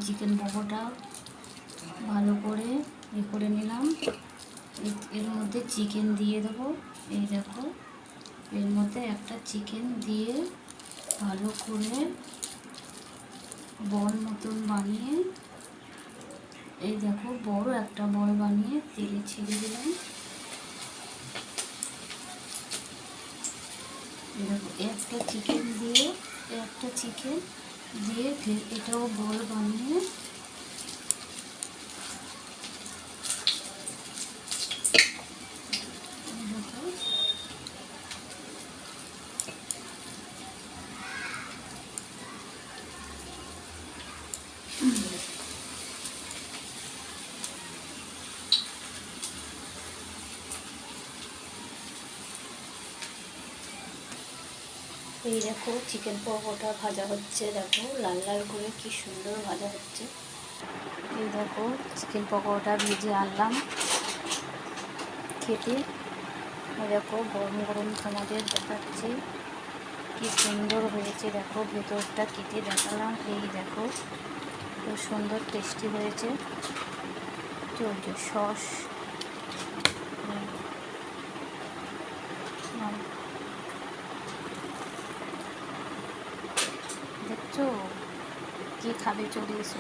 Chicken pakora ভালো করে করে নিলাম। এর মধ্যে চিকেন দিয়ে দেবো। এই দেখো, এর মধ্যে একটা চিকেন দিয়ে ভালো করে বল মতন বানিয়ে, এই দেখো বড় একটা বল বানিয়ে তেলে ছেড়ে দিলাম। দেখো একটা চিকেন দিয়ে এটাও বল বানিয়ে এই দেখো চিকেন পকোড়া ভাজা হচ্ছে। দেখো লাল লাল করে কি সুন্দর ভাজা হচ্ছে। এই দেখো চিকেন পকোড়া ভেজে আনলাম খেতে। এই দেখো গরম গরম তোমাদের দেখাচ্ছি কি সুন্দর হয়েছে। দেখো ভেতরটা কেটে দেখালাম। এই দেখো খুব সুন্দর টেস্টি হয়েছে। চলছে সস দেখছো, কি খাবে চলে এসো।